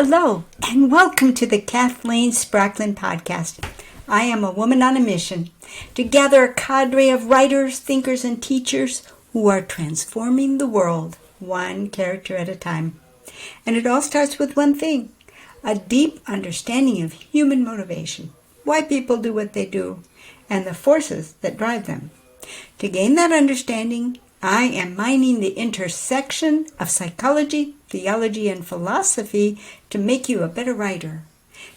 Hello, and welcome to the Kathleen Spracklin podcast. I am a woman on a mission to gather a cadre of writers, thinkers, and teachers who are transforming the world, one character at a time. And it all starts with one thing, a deep understanding of human motivation, why people do what they do, and the forces that drive them. To gain that understanding, I am mining the intersection of psychology, theology, and philosophy to make you a better writer.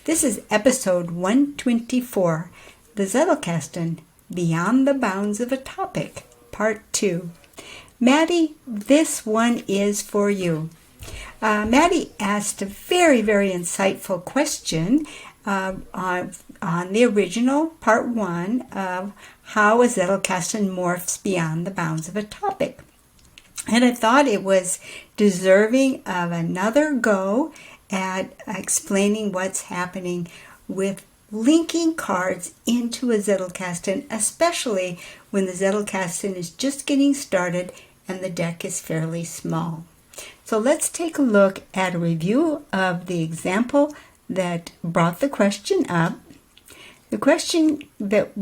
This is episode 124, the Zettelkasten, Beyond the Bounds of a Topic, Part 2. Maddie, this one is for you. Maddie asked a very, very insightful question on the original Part 1 of how a Zettelkasten morphs beyond the bounds of a topic. And I thought it was deserving of another go at explaining what's happening with linking cards into a Zettelkasten, especially when the Zettelkasten is just getting started and the deck is fairly small. So let's take a look at a review of the example that brought the question up. The question that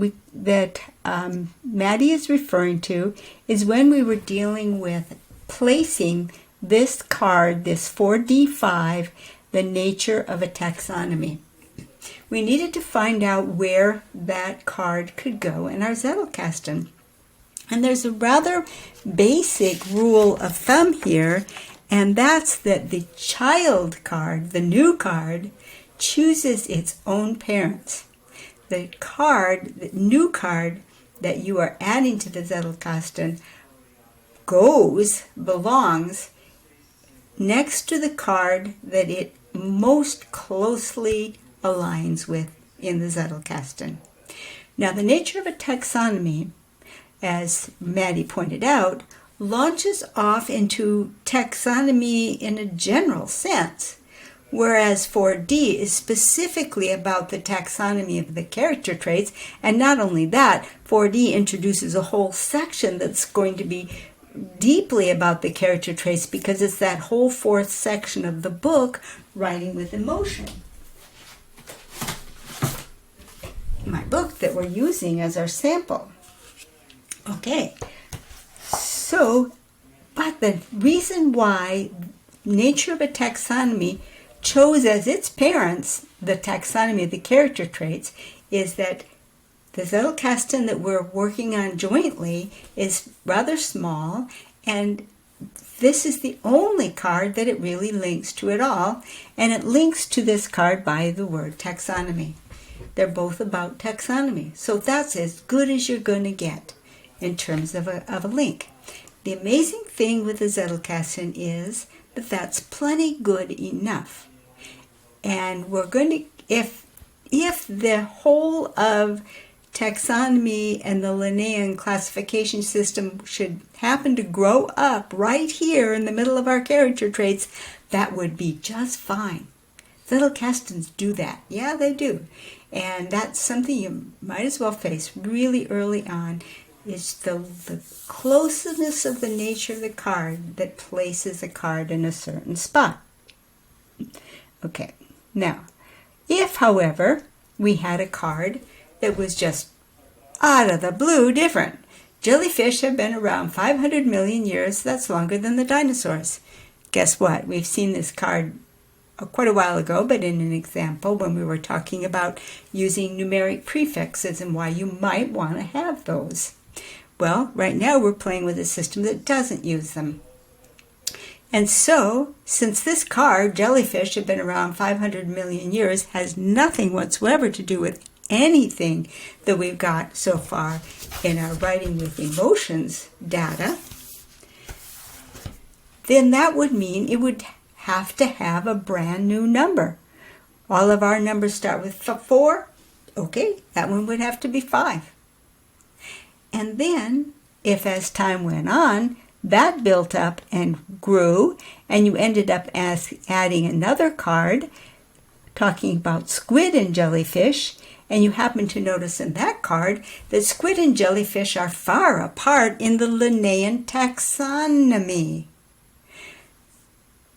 Maddie is referring to is when we were dealing with placing this card, this 4D5, the nature of a taxonomy. We needed to find out where that card could go in our Zettelkasten. And there's a rather basic rule of thumb here, and that's that the child card, the new card, chooses its own parents. The new card that you are adding to the Zettelkasten belongs next to the card that it most closely aligns with in the Zettelkasten. Now, the nature of a taxonomy, as Maddie pointed out, launches off into taxonomy in a general sense, whereas 4D is specifically about the taxonomy of the character traits, and not only that, 4D introduces a whole section that's going to be deeply about the character traits because it's that whole fourth section of the book, Writing with Emotion. My book that we're using as our sample. Okay, so, but the reason why nature of a taxonomy chose as its parents the taxonomy of the character traits is that the Zettelkasten that we're working on jointly is rather small, and this is the only card that it really links to at all, and it links to this card by the word taxonomy. They're both about taxonomy, so that's as good as you're going to get in terms of a link. The amazing thing with the Zettelkasten is that that's plenty good enough. And we're going to, if the whole of taxonomy and the Linnaean classification system should happen to grow up right here in the middle of our character traits, that would be just fine. Zettelkastens do that. Yeah, they do. And that's something you might as well face really early on, is the closeness of the nature of the card that places a card in a certain spot. Okay. Now, if, however, we had a card that was just out of the blue different. Jellyfish have been around 500 million years. That's longer than the dinosaurs. Guess what? We've seen this card quite a while ago, but in an example when we were talking about using numeric prefixes and why you might want to have those. Well, right now we're playing with a system that doesn't use them. And so, since this card, jellyfish, have been around 500 million years, has nothing whatsoever to do with anything that we've got so far in our Writing with Emotions data, then that would mean it would have to have a brand new number. All of our numbers start with 4. Okay, that one would have to be 5. And then, if as time went on, that built up and grew, and you ended up adding another card talking about squid and jellyfish, and you happen to notice in that card that squid and jellyfish are far apart in the Linnaean taxonomy.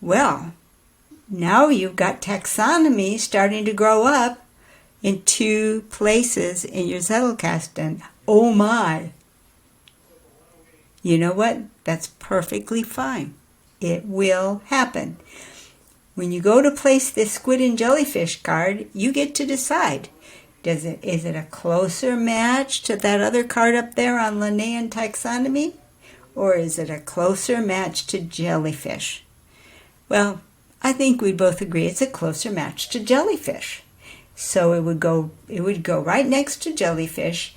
Well, Now you've got taxonomy starting to grow up in 2 places in your Zettelkasten. Oh my! You know what? That's perfectly fine. It will happen. When you go to place this squid and jellyfish card, you get to decide. Is it a closer match to that other card up there on Linnaean taxonomy? Or is it a closer match to jellyfish? Well, I think we both agree it's a closer match to jellyfish. So it would go right next to jellyfish,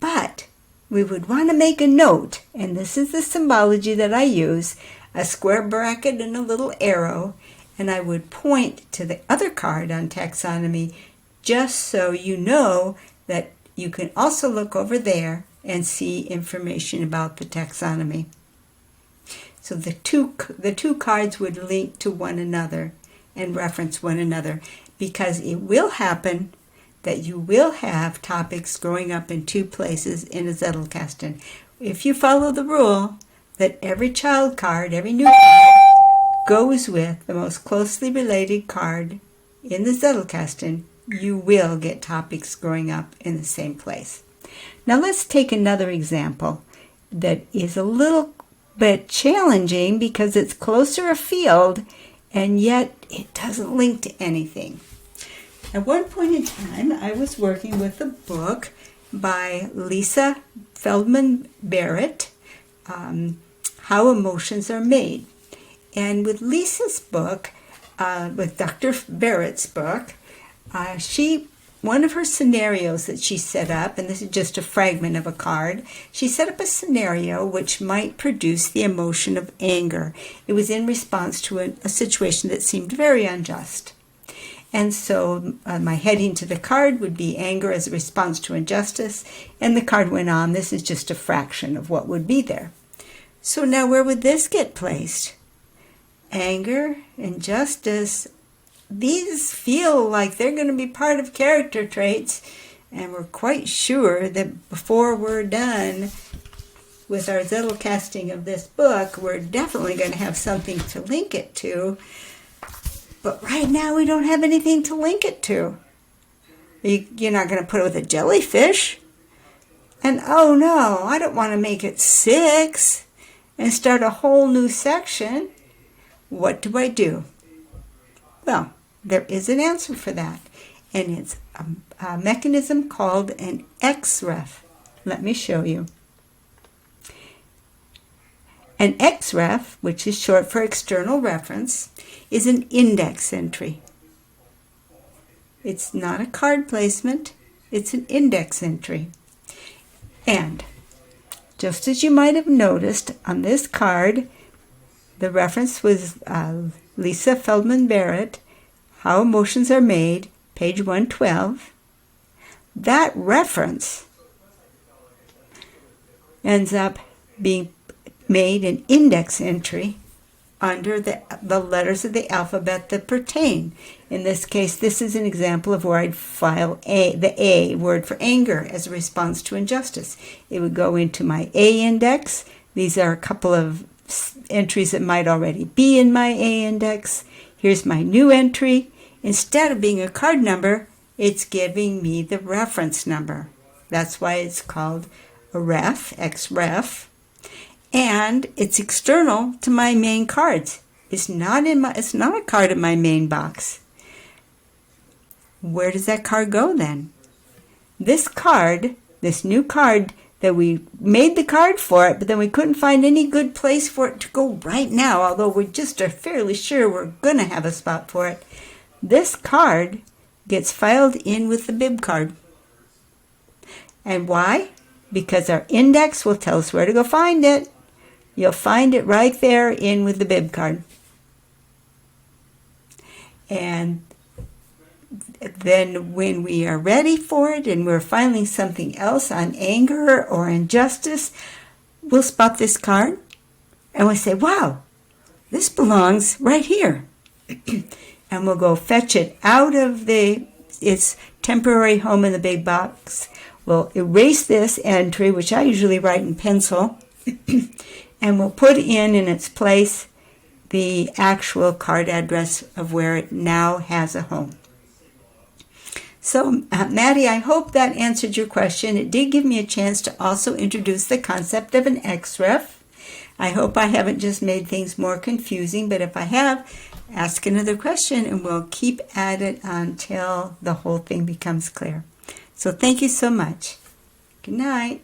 but we would want to make a note, and this is the symbology that I use, a square bracket and a little arrow, and I would point to the other card on taxonomy just so you know that you can also look over there and see information about the taxonomy. So the two cards would link to one another and reference one another, because it will happen that you will have topics growing up in 2 places in a Zettelkasten. If you follow the rule that every child card, every new card, goes with the most closely related card in the Zettelkasten, you will get topics growing up in the same place. Now let's take another example that is a little bit challenging because it's closer afield and yet it doesn't link to anything. At one point in time, I was working with a book by Lisa Feldman Barrett, How Emotions Are Made. And with Lisa's book, with Dr. Barrett's book, one of her scenarios that she set up, and this is just a fragment of a card, she set up a scenario which might produce the emotion of anger. It was in response to a situation that seemed very unjust. And so my heading to the card would be anger as a response to injustice, and the card went on. This is just a fraction of what would be there. So now where would this get placed? Anger, injustice, these feel like they're going to be part of character traits, and we're quite sure that before we're done with our Zettelkasting of this book, we're definitely going to have something to link it to. But right now we don't have anything to link it to. You're not going to put it with a jellyfish. And oh no, I don't want to make it 6 and start a whole new section. What do I do? Well, there is an answer for that, and it's a mechanism called an XREF. Let me show you. An XREF, which is short for external reference, is an index entry. It's not a card placement, it's an index entry. And just as you might have noticed on this card, the reference was Lisa Feldman Barrett, How Emotions Are Made, page 112. That reference ends up being made an index entry under the letters of the alphabet that pertain. In this case, this is an example of where I'd file the A word for anger as a response to injustice. It would go into my A index. These are a couple of entries that might already be in my A index. Here's my new entry. Instead of being a card number, it's giving me the reference number. That's why it's called a ref, XREF. And it's external to my main cards. It's not a card in my main box. Where does that card go then? This card, this new card that we made the card for it, but then we couldn't find any good place for it to go right now, although we just are fairly sure we're going to have a spot for it. This card gets filed in with the bib card. And why? Because our index will tell us where to go find it. You'll find it right there in with the bib card. And then when we are ready for it and we're finding something else on anger or injustice, we'll spot this card and we'll say, wow, this belongs right here. And we'll go fetch it out of its temporary home in the big box. We'll erase this entry, which I usually write in pencil, and we'll put in its place the actual card address of where it now has a home. So, Maddie, I hope that answered your question. It did give me a chance to also introduce the concept of an XREF. I hope I haven't just made things more confusing, but if I have, ask another question and we'll keep at it until the whole thing becomes clear. So thank you so much. Good night.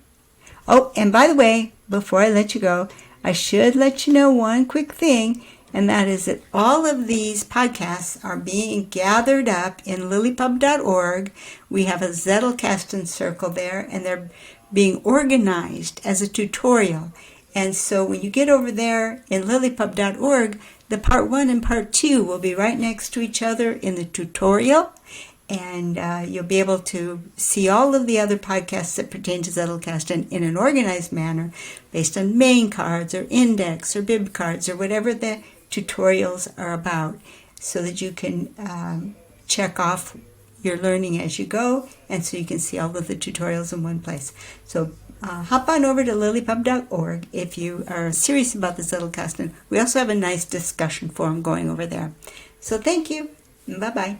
Oh, and by the way, before I let you go, I should let you know one quick thing, and that is that all of these podcasts are being gathered up in lilypub.org. We have a Zettelkasten circle there, and they're being organized as a tutorial. And so when you get over there in lilypub.org, the part 1 and part 2 will be right next to each other in the tutorial. And you'll be able to see all of the other podcasts that pertain to Zettelkasten in an organized manner based on main cards or index or bib cards or whatever the tutorials are about, so that you can check off your learning as you go, and so you can see all of the tutorials in one place. So hop on over to lilypub.org if you are serious about the Zettelkasten. We also have a nice discussion forum going over there. So thank you. Bye-bye.